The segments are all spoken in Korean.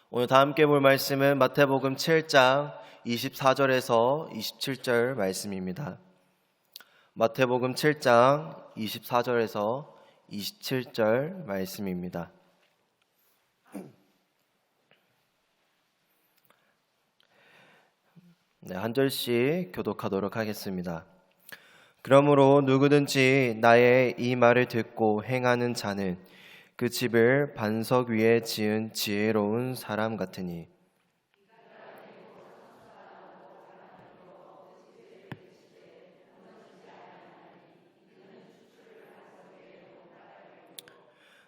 오늘 다 함께 볼 말씀은 마태복음 7장 24절에서 27절 말씀입니다. 마태복음 7장 24절에서 27절 말씀입니다. 한 절씩 교독하도록 하겠습니다. 그러므로 누구든지 나의 이 말을 듣고 행하는 자는 그 집을 반석 위에 지은 지혜로운 사람 같으니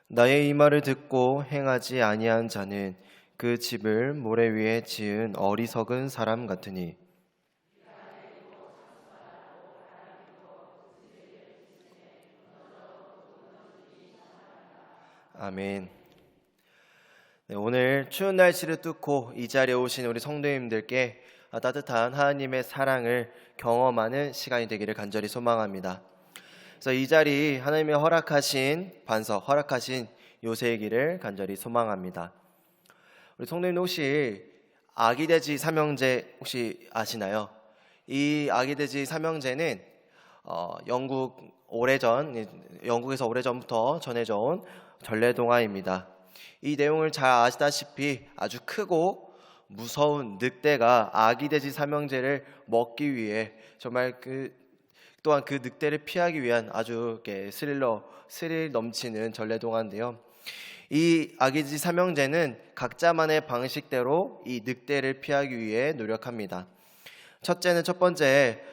나의 이 말을 듣고 행하지 아니한 자는 그 집을 모래 위에 지은 어리석은 사람 같으니 아멘. 오늘 추운 날씨를 뚫고 이 자리에 오신 우리 성도님들께 따뜻한 하나님의 사랑을 경험하는 시간이 되기를 간절히 소망합니다. 그래서 이 자리 하나님의 허락하신 반석, 허락하신 요새의 길을 간절히 소망합니다. 우리 성도님 혹시 아기돼지 삼형제 혹시 아시나요? 이 아기돼지 삼형제는 영국에서 오래전부터 전해져 온 전래동화입니다. 이 내용을 잘 아시다시피 아주 크고 무서운 늑대가 아기돼지 삼형제를 먹기 위해 정말 또한 그 늑대를 피하기 위한 아주 스릴 넘치는 전래동화인데요. 이 아기돼지 삼형제는 각자만의 방식대로 이 늑대를 피하기 위해 노력합니다. 첫째는 첫 번째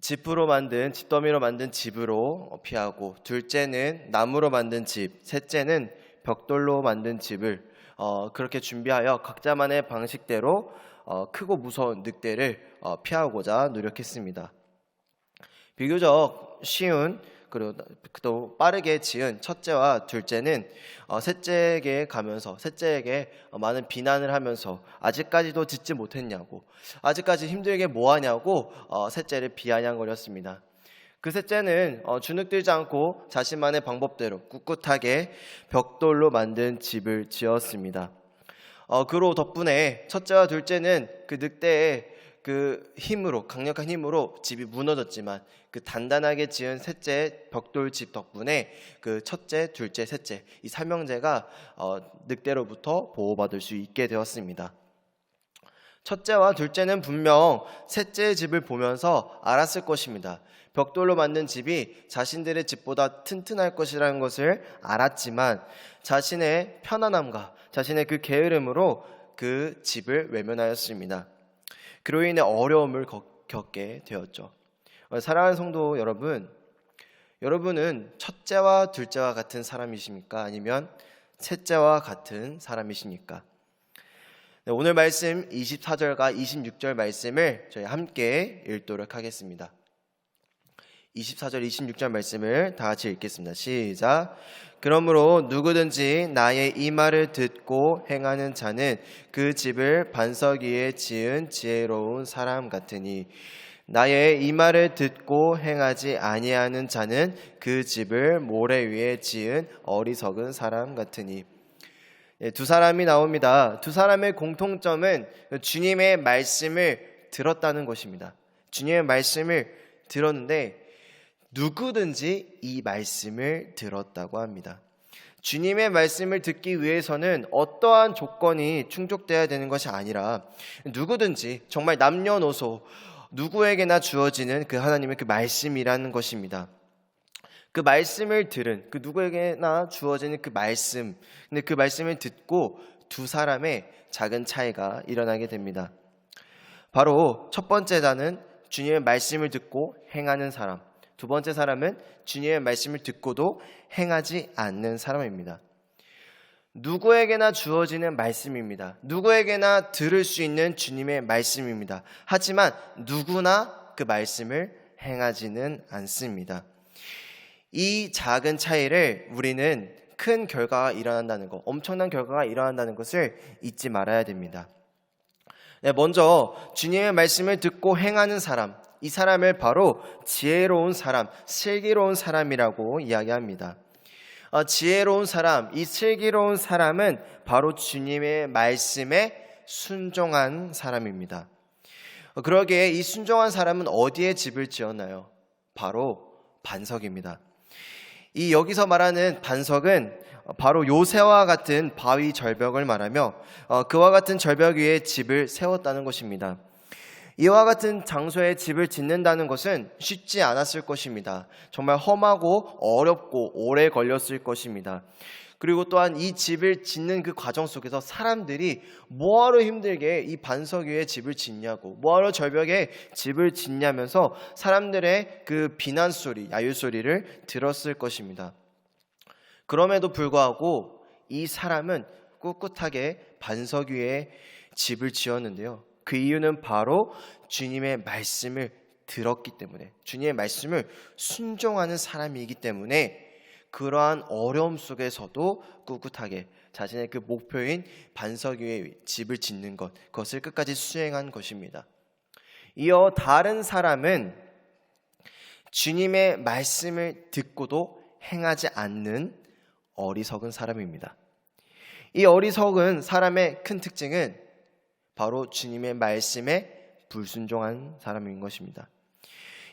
집더미로 만든 집으로 피하고, 둘째는 나무로 만든 집, 셋째는 벽돌로 만든 집을 그렇게 준비하여 각자만의 방식대로 크고 무서운 늑대를 피하고자 노력했습니다. 비교적 쉬운 그리고 또 빠르게 지은 첫째와 둘째는 셋째에게 많은 비난을 하면서 아직까지도 짓지 못했냐고, 아직까지 힘들게 뭐하냐고 셋째를 비아냥거렸습니다. 그 셋째는 주눅들지 않고 자신만의 방법대로 꿋꿋하게 벽돌로 만든 집을 지었습니다. 그로 덕분에 첫째와 둘째는 그 늑대의 강력한 힘으로 집이 무너졌지만 그 단단하게 지은 셋째 벽돌집 덕분에 그 첫째, 둘째, 셋째 이 삼형제가 늑대로부터 보호받을 수 있게 되었습니다. 첫째와 둘째는 분명 셋째의 집을 보면서 알았을 것입니다. 벽돌로 만든 집이 자신들의 집보다 튼튼할 것이라는 것을 알았지만 자신의 편안함과 자신의 그 게으름으로 그 집을 외면하였습니다. 그로 인해 어려움을 겪게 되었죠. 사랑하는 성도 여러분, 여러분은 첫째와 둘째와 같은 사람이십니까? 아니면 셋째와 같은 사람이십니까? 오늘 말씀 24절과 26절 말씀을 저희 함께 읽도록 하겠습니다. 24절, 26절 말씀을 다 같이 읽겠습니다. 시작. 그러므로 누구든지 나의 이 말을 듣고 행하는 자는 그 집을 반석 위에 지은 지혜로운 사람 같으니 나의 이 말을 듣고 행하지 아니하는 자는 그 집을 모래 위에 지은 어리석은 사람 같으니. 두 사람이 나옵니다. 두 사람의 공통점은 주님의 말씀을 들었다는 것입니다. 주님의 말씀을 들었는데 누구든지 이 말씀을 들었다고 합니다. 주님의 말씀을 듣기 위해서는 어떠한 조건이 충족되어야 되는 것이 아니라 누구든지 정말 남녀노소 누구에게나 주어지는 그 하나님의 그 말씀이라는 것입니다. 그 말씀을 들은 그 누구에게나 주어지는 그 말씀, 근데 그 말씀을 듣고 두 사람의 작은 차이가 일어나게 됩니다. 바로 첫 번째 자는 주님의 말씀을 듣고 행하는 사람, 두 번째 사람은 주님의 말씀을 듣고도 행하지 않는 사람입니다. 누구에게나 주어지는 말씀입니다. 누구에게나 들을 수 있는 주님의 말씀입니다. 하지만 누구나 그 말씀을 행하지는 않습니다. 이 작은 차이를 우리는 큰 결과가 일어난다는 것, 엄청난 결과가 일어난다는 것을 잊지 말아야 됩니다. 먼저 주님의 말씀을 듣고 행하는 사람, 이 사람을 바로 지혜로운 사람, 슬기로운 사람이라고 이야기합니다. 지혜로운 사람, 이 슬기로운 사람은 바로 주님의 말씀에 순종한 사람입니다. 그러기에 이 순종한 사람은 어디에 집을 지었나요? 바로 반석입니다. 이 여기서 말하는 반석은 바로 요새와 같은 바위 절벽을 말하며 그와 같은 절벽 위에 집을 세웠다는 것입니다. 이와 같은 장소에 집을 짓는다는 것은 쉽지 않았을 것입니다. 정말 험하고 어렵고 오래 걸렸을 것입니다. 그리고 또한 이 집을 짓는 그 과정 속에서 사람들이 뭐하러 힘들게 이 반석 위에 집을 짓냐고, 뭐하러 절벽에 집을 짓냐면서 사람들의 그 비난 소리, 야유 소리를 들었을 것입니다. 그럼에도 불구하고 이 사람은 꿋꿋하게 반석 위에 집을 지었는데요. 그 이유는 바로 주님의 말씀을 들었기 때문에, 주님의 말씀을 순종하는 사람이기 때문에 그러한 어려움 속에서도 꿋꿋하게 자신의 그 목표인 반석 위에 집을 짓는 것, 그것을 끝까지 수행한 것입니다. 이어 다른 사람은 주님의 말씀을 듣고도 행하지 않는 어리석은 사람입니다. 이 어리석은 사람의 큰 특징은 바로 주님의 말씀에 불순종한 사람인 것입니다.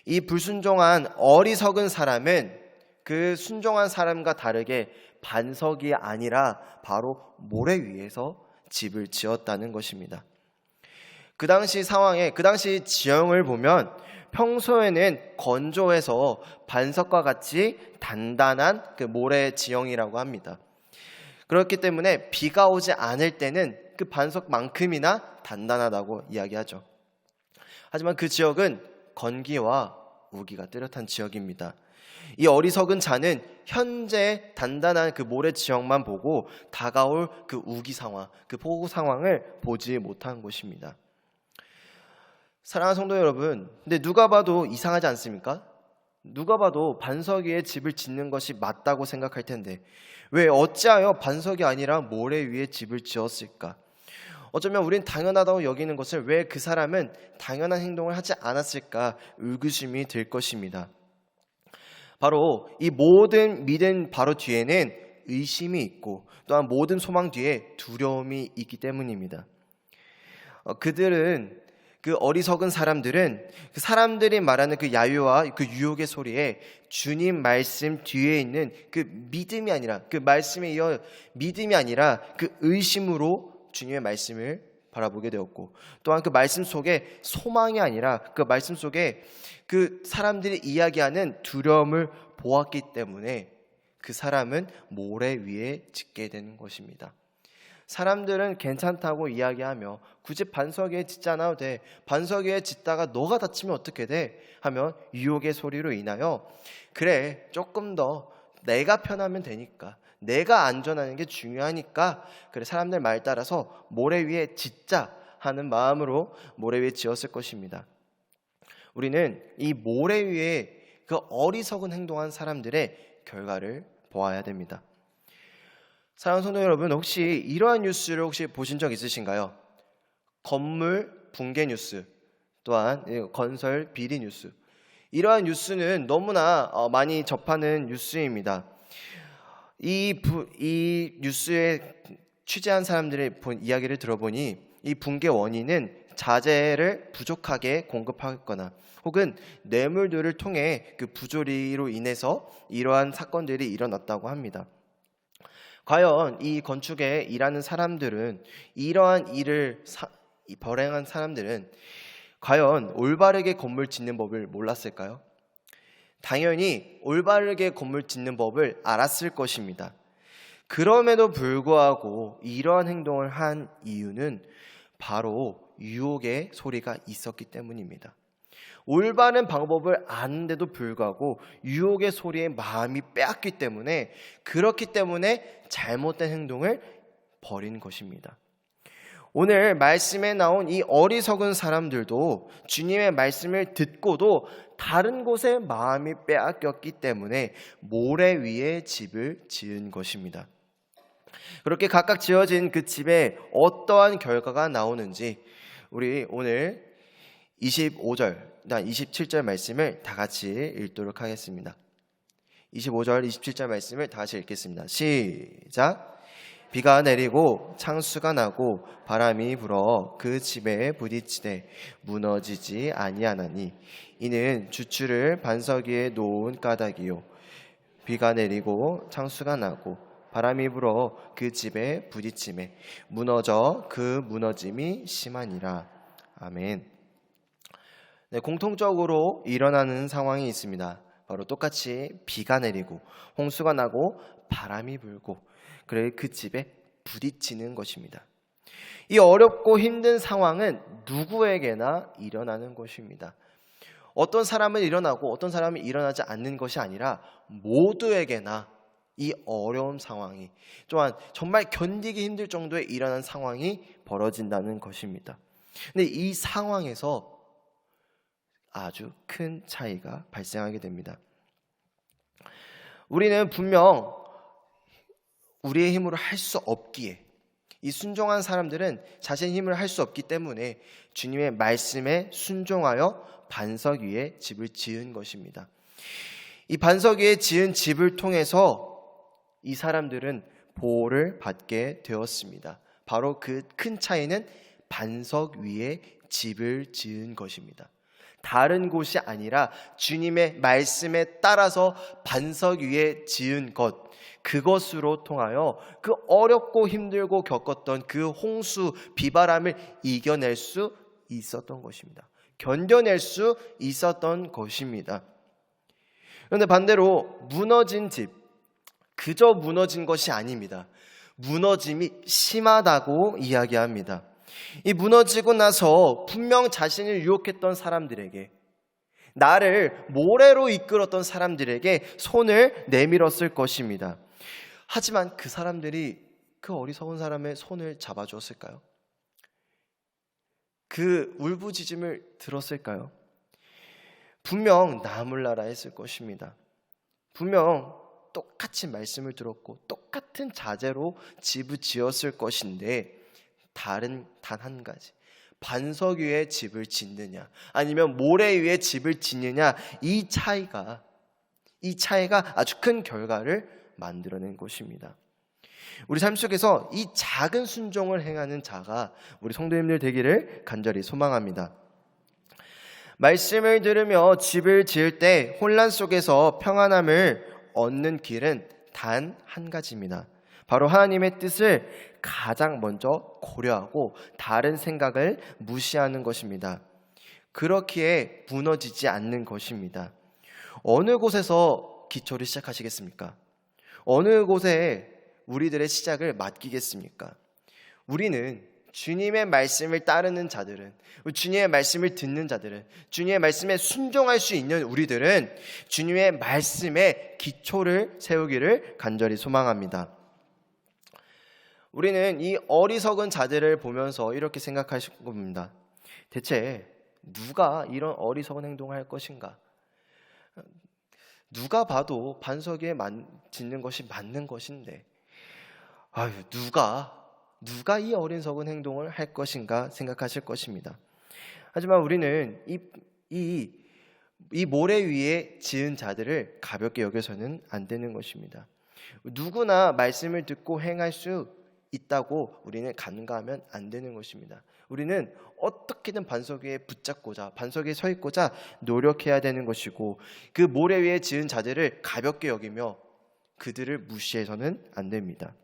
이 불순종한 어리석은 사람은 그 순종한 사람과 다르게 반석이 아니라 바로 모래 위에서 집을 지었다는 것입니다. 그 당시 상황에, 그 당시 지형을 보면 평소에는 건조해서 반석과 같이 단단한 그 모래 지형이라고 합니다. 그렇기 때문에 비가 오지 않을 때는 그 반석만큼이나 단단하다고 이야기하죠. 하지만 그 지역은 건기와 우기가 뚜렷한 지역입니다. 이 어리석은 자는 현재 단단한 그 모래 지형만 보고 다가올 그 우기 상황, 그 폭우 상황을 보지 못한 것입니다. 사랑하는 성도 여러분, 근데 누가 봐도 이상하지 않습니까? 누가 봐도 반석 위에 집을 짓는 것이 맞다고 생각할 텐데 왜 어찌하여 반석이 아니라 모래 위에 집을 지었을까? 어쩌면 우린 당연하다고 여기는 것을 왜 그 사람은 당연한 행동을 하지 않았을까 의구심이 들 것입니다. 바로 이 모든 믿음 바로 뒤에는 의심이 있고 또한 모든 소망 뒤에 두려움이 있기 때문입니다. 그들은, 그 어리석은 사람들은 그 사람들이 말하는 그 야유와 그 유혹의 소리에 주님 말씀 뒤에 있는 그 믿음이 아니라, 그 말씀에 이어 믿음이 아니라 그 의심으로 주님의 말씀을 바라보게 되었고, 또한 그 말씀 속에 소망이 아니라 그 말씀 속에 그 사람들이 이야기하는 두려움을 보았기 때문에 그 사람은 모래 위에 짓게 되는 것입니다. 사람들은 괜찮다고 이야기하며 굳이 반석 위에 짓지 않아도 돼, 반석 위에 짓다가 너가 다치면 어떻게 돼? 하면 유혹의 소리로 인하여 그래, 조금 더 내가 편하면 되니까, 내가 안전하는 게 중요하니까 그래, 사람들 말 따라서 모래 위에 짓자 하는 마음으로 모래 위에 지었을 것입니다. 우리는 이 모래 위에 그 어리석은 행동한 사람들의 결과를 보아야 됩니다. 사랑하는 성도 여러분, 혹시 이러한 뉴스를 혹시 보신 적 있으신가요? 건물 붕괴 뉴스, 또한 건설 비리 뉴스. 이러한 뉴스는 너무나 많이 접하는 뉴스입니다. 이 뉴스에 취재한 사람들의 이야기를 들어보니 이 붕괴 원인은 자재를 부족하게 공급하거나 혹은 뇌물들을 통해 그 부조리로 인해서 이러한 사건들이 일어났다고 합니다. 과연 이 건축에 일하는 사람들은, 이러한 일을 벌행한 사람들은 과연 올바르게 건물 짓는 법을 몰랐을까요? 당연히 올바르게 건물 짓는 법을 알았을 것입니다. 그럼에도 불구하고 이러한 행동을 한 이유는 바로 유혹의 소리가 있었기 때문입니다. 올바른 방법을 아는데도 불구하고 유혹의 소리에 마음이 빼앗기 때문에, 그렇기 때문에 잘못된 행동을 벌인 것입니다. 오늘 말씀에 나온 이 어리석은 사람들도 주님의 말씀을 듣고도 다른 곳에 마음이 빼앗겼기 때문에 모래 위에 집을 지은 것입니다. 그렇게 각각 지어진 그 집에 어떠한 결과가 나오는지 우리 오늘 25절, 27절 말씀을 다 같이 읽도록 하겠습니다. 25절, 27절 말씀을 다시 읽겠습니다. 시작. 비가 내리고 창수가 나고 바람이 불어 그 집에 부딪히되 무너지지 아니하나니 이는 주추를 반석 위에 놓은 까닭이요 비가 내리고 창수가 나고 바람이 불어 그 집에 부딪힘에 무너져 그 무너짐이 심하니라. 아멘. 네, 공통적으로 일어나는 상황이 있습니다. 바로 똑같이 비가 내리고 홍수가 나고 바람이 불고 그래 그 집에 부딪히는 것입니다. 이 어렵고 힘든 상황은 누구에게나 일어나는 것입니다. 어떤 사람은 일어나고 어떤 사람은 일어나지 않는 것이 아니라 모두에게나 이 어려운 상황이 또한 정말 견디기 힘들 정도의 일어난 상황이 벌어진다는 것입니다. 근데 이 상황에서 아주 큰 차이가 발생하게 됩니다. 우리는 분명 우리의 힘으로 할 수 없기에 이 순종한 사람들은 자신의 힘을 할 수 없기 때문에 주님의 말씀에 순종하여 반석 위에 집을 지은 것입니다. 이 반석 위에 지은 집을 통해서 이 사람들은 보호를 받게 되었습니다. 바로 그 큰 차이는 반석 위에 집을 지은 것입니다. 다른 곳이 아니라 주님의 말씀에 따라서 반석 위에 지은 것, 그것으로 통하여 그 어렵고 힘들고 겪었던 그 홍수, 비바람을 이겨낼 수 있었던 것입니다. 견뎌낼 수 있었던 것입니다. 그런데 반대로 무너진 집, 그저 무너진 것이 아닙니다. 무너짐이 심하다고 이야기합니다. 이 무너지고 나서 분명 자신을 유혹했던 사람들에게, 나를 모래로 이끌었던 사람들에게 손을 내밀었을 것입니다. 하지만 그 사람들이 그 어리석은 사람의 손을 잡아주었을까요? 그 울부짖음을 들었을까요? 분명 나몰라라 했을 것입니다. 분명 똑같이 말씀을 들었고 똑같은 자세로 집을 지었을 것인데 다른 단 한 가지, 반석 위에 집을 짓느냐 아니면 모래 위에 집을 짓느냐, 이 차이가 아주 큰 결과를 만들어낸 것입니다. 우리 삶 속에서 이 작은 순종을 행하는 자가 우리 성도님들 되기를 간절히 소망합니다. 말씀을 들으며 집을 지을 때 혼란 속에서 평안함을 얻는 길은 단 한 가지입니다. 바로 하나님의 뜻을 가장 먼저 고려하고 다른 생각을 무시하는 것입니다. 그렇기에 무너지지 않는 것입니다. 어느 곳에서 기초를 시작하시겠습니까? 어느 곳에 우리들의 시작을 맡기겠습니까? 우리는 주님의 말씀을 따르는 자들은, 주님의 말씀을 듣는 자들은, 주님의 말씀에 순종할 수 있는 우리들은 주님의 말씀에 기초를 세우기를 간절히 소망합니다. 우리는 이 어리석은 자들을 보면서 이렇게 생각하실 겁니다. 대체 누가 이런 어리석은 행동을 할 것인가? 누가 봐도 반석 위에 짓는 것이 맞는 것인데 누가 이 어리석은 행동을 할 것인가 생각하실 것입니다. 하지만 우리는 이 모래 위에 지은 자들을 가볍게 여겨서는 안 되는 것입니다. 누구나 말씀을 듣고 행할 수 있다고 우리는 간과하면 안 되는 것입니다. 우리는 어떻게든 반석 위에 붙잡고자, 반석 위에 서 있고자 노력해야 되는 것이고, 그 모래 위에 지은 자들을 가볍게 여기며 그들을 무시해서는 안 됩니다.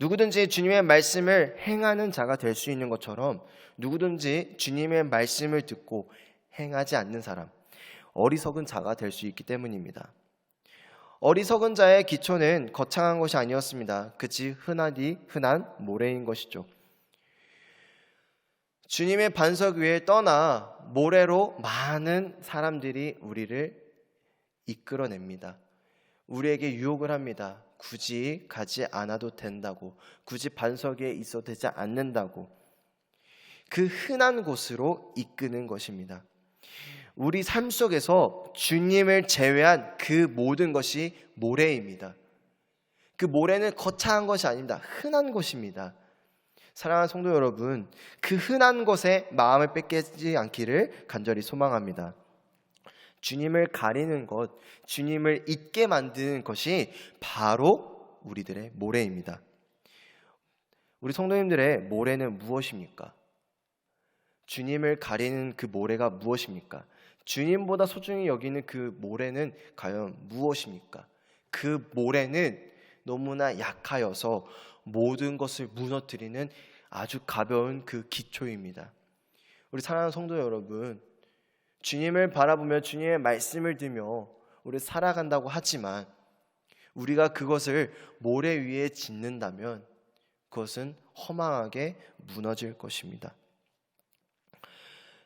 누구든지 주님의 말씀을 행하는 자가 될 수 있는 것처럼 누구든지 주님의 말씀을 듣고 행하지 않는 사람, 어리석은 자가 될 수 있기 때문입니다. 어리석은 자의 기초는 거창한 것이 아니었습니다. 그치 흔한 모래인 것이죠. 주님의 반석 위에 떠나 모래로 많은 사람들이 우리를 이끌어냅니다. 우리에게 유혹을 합니다. 굳이 가지 않아도 된다고, 굳이 반석 위에 있어도 되지 않는다고, 그 흔한 곳으로 이끄는 것입니다. 우리 삶 속에서 주님을 제외한 그 모든 것이 모래입니다. 그 모래는 거창한 것이 아닙니다. 흔한 것입니다. 사랑하는 성도 여러분, 그 흔한 것에 마음을 뺏기지 않기를 간절히 소망합니다. 주님을 가리는 것, 주님을 잊게 만드는 것이 바로 우리들의 모래입니다. 우리 성도님들의 모래는 무엇입니까? 주님을 가리는 그 모래가 무엇입니까? 주님보다 소중히 여기는 그 모래는 과연 무엇입니까? 그 모래는 너무나 약하여서 모든 것을 무너뜨리는 아주 가벼운 그 기초입니다. 우리 사랑하는 성도 여러분, 주님을 바라보며 주님의 말씀을 들며 우리 살아간다고 하지만 우리가 그것을 모래 위에 짓는다면 그것은 허망하게 무너질 것입니다.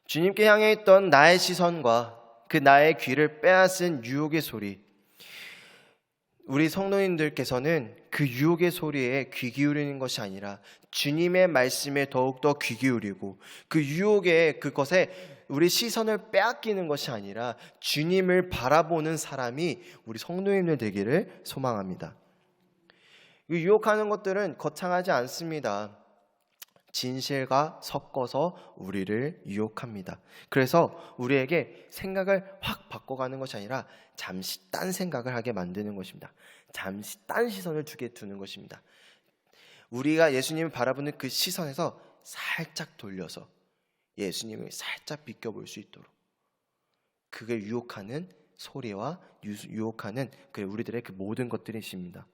주님께 향해 있던 나의 시선과 그 나의 귀를 빼앗은 유혹의 소리, 우리 성도님들께서는 그 유혹의 소리에 귀 기울이는 것이 아니라 주님의 말씀에 더욱더 귀 기울이고 그 유혹의 그것에 우리 시선을 빼앗기는 것이 아니라 주님을 바라보는 사람이 우리 성도님들 되기를 소망합니다. 유혹하는 것들은 거창하지 않습니다. 진실과 섞어서 우리를 유혹합니다. 그래서 우리에게 생각을 확 바꿔가는 것이 아니라 잠시 딴 생각을 하게 만드는 것입니다. 잠시 딴 시선을 두는 것입니다. 우리가 예수님을 바라보는 그 시선에서 살짝 돌려서 예수님을 살짝 비껴볼 수 있도록, 그걸 유혹하는 소리와 유혹하는 우리들의 그 모든 것들이 있습니다.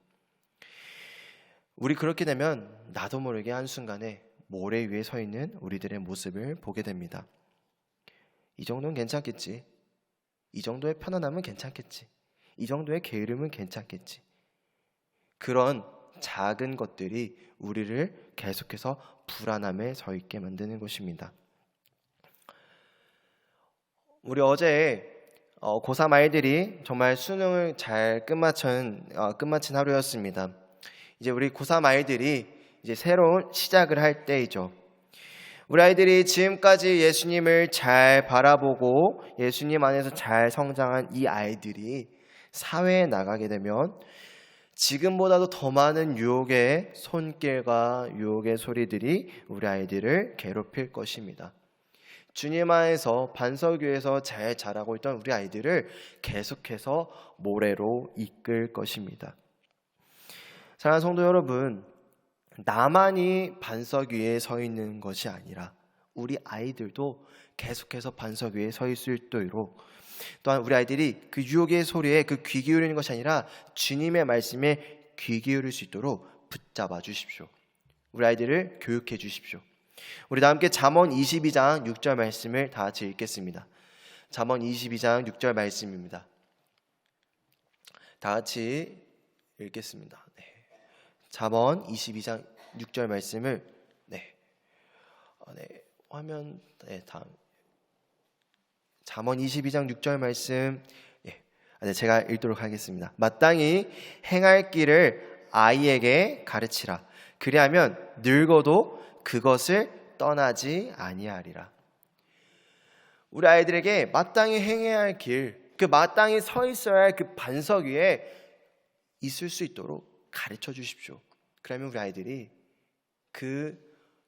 우리 그렇게 되면 나도 모르게 한순간에 모래 위에 서 있는 우리들의 모습을 보게 됩니다. 이 정도는 괜찮겠지. 이 정도의 편안함은 괜찮겠지. 이 정도의 게으름은 괜찮겠지. 그런 작은 것들이 우리를 계속해서 불안함에 서 있게 만드는 것입니다. 우리 어제 고3 아이들이 정말 수능을 잘 끝마친 하루였습니다. 이제 우리 고3 아이들이 이제 새로운 시작을 할 때이죠. 우리 아이들이 지금까지 예수님을 잘 바라보고 예수님 안에서 잘 성장한 이 아이들이 사회에 나가게 되면 지금보다도 더 많은 유혹의 손길과 유혹의 소리들이 우리 아이들을 괴롭힐 것입니다. 주님 안에서 반석 위에서 잘 자라고 있던 우리 아이들을 계속해서 모래로 이끌 것입니다. 사랑하는 성도 여러분, 나만이 반석 위에 서 있는 것이 아니라 우리 아이들도 계속해서 반석 위에 서 있을 수 있도록, 또한 우리 아이들이 그 유혹의 소리에 그 귀 기울이는 것이 아니라 주님의 말씀에 귀 기울일 수 있도록 붙잡아 주십시오. 우리 아이들을 교육해 주십시오. 우리 다 함께 잠언 22장 6절 말씀을 다 같이 읽겠습니다. 잠언 22장 6절 말씀입니다. 다 같이 읽겠습니다. 네. 잠언 22장 6절 말씀을 화면 다음 잠언 22장 6절 말씀 제가 읽도록 하겠습니다. 마땅히 행할 길을 아이에게 가르치라. 그리하면 늙어도 그것을 떠나지 아니하리라. 우리 아이들에게 마땅히 행해야 할 길, 그 마땅히 서 있어야 할 그 반석 위에 있을 수 있도록 가르쳐 주십시오. 그러면 우리 아이들이 그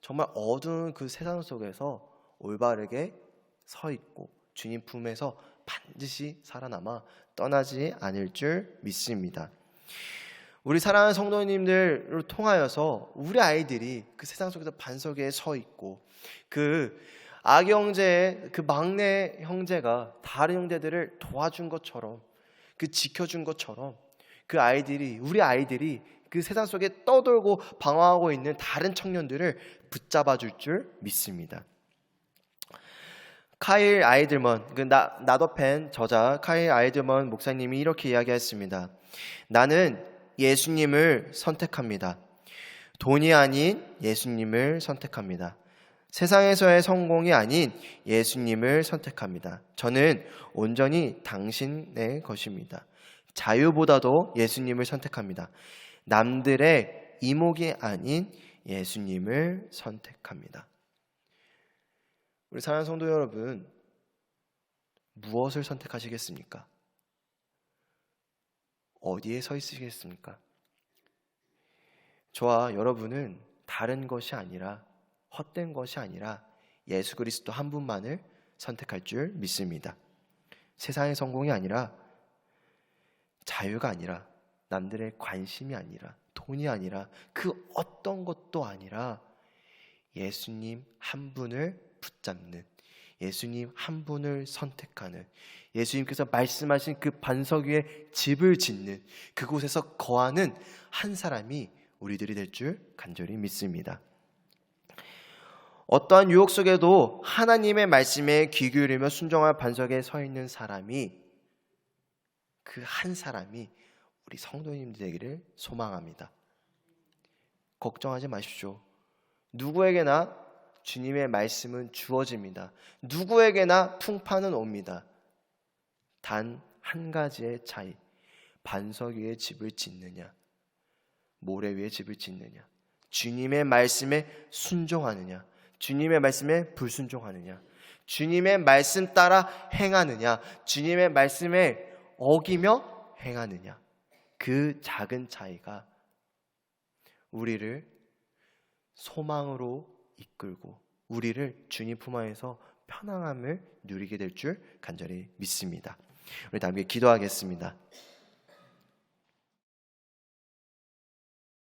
정말 어두운 그 세상 속에서 올바르게 서 있고 주님 품에서 반드시 살아남아 떠나지 않을 줄 믿습니다. 우리 사랑하는 성도님들을 통하여서 우리 아이들이 그 세상 속에서 반석 위에 서 있고 그 악형제의 그 막내 형제가 다른 형제들을 도와준 것처럼, 그 지켜준 것처럼 그 아이들이, 우리 아이들이 그 세상 속에 떠돌고 방황하고 있는 다른 청년들을 붙잡아 줄 줄 믿습니다. 카일 아이들먼, 그 나더펜 저자 카일 아이들먼 목사님이 이렇게 이야기했습니다. 나는 예수님을 선택합니다. 돈이 아닌 예수님을 선택합니다. 세상에서의 성공이 아닌 예수님을 선택합니다. 저는 온전히 당신의 것입니다. 자유보다도 예수님을 선택합니다. 남들의 이목이 아닌 예수님을 선택합니다. 우리 사랑하는 성도 여러분, 무엇을 선택하시겠습니까? 어디에 서 있으시겠습니까? 저와 여러분은 다른 것이 아니라, 헛된 것이 아니라 예수 그리스도 한 분만을 선택할 줄 믿습니다. 세상의 성공이 아니라, 자유가 아니라, 남들의 관심이 아니라, 돈이 아니라, 그 어떤 것도 아니라 예수님 한 분을 붙잡는, 예수님 한 분을 선택하는, 예수님께서 말씀하신 그 반석 위에 집을 짓는, 그곳에서 거하는 한 사람이 우리들이 될 줄 간절히 믿습니다. 어떠한 유혹 속에도 하나님의 말씀에 귀 기울이며 순종할 반석에 서 있는 사람이, 그 한 사람이 우리 성도님들 되기를 소망합니다. 걱정하지 마십시오. 누구에게나 주님의 말씀은 주어집니다. 누구에게나 풍파는 옵니다. 단 한 가지의 차이, 반석 위에 집을 짓느냐, 모래 위에 집을 짓느냐, 주님의 말씀에 순종하느냐, 주님의 말씀에 불순종하느냐, 주님의 말씀 따라 행하느냐, 주님의 말씀에 어기며 행하느냐, 그 작은 차이가 우리를 소망으로 이끌고 우리를 주님 품 안에서 편안함을 누리게 될 줄 간절히 믿습니다. 우리 다 함께 기도하겠습니다.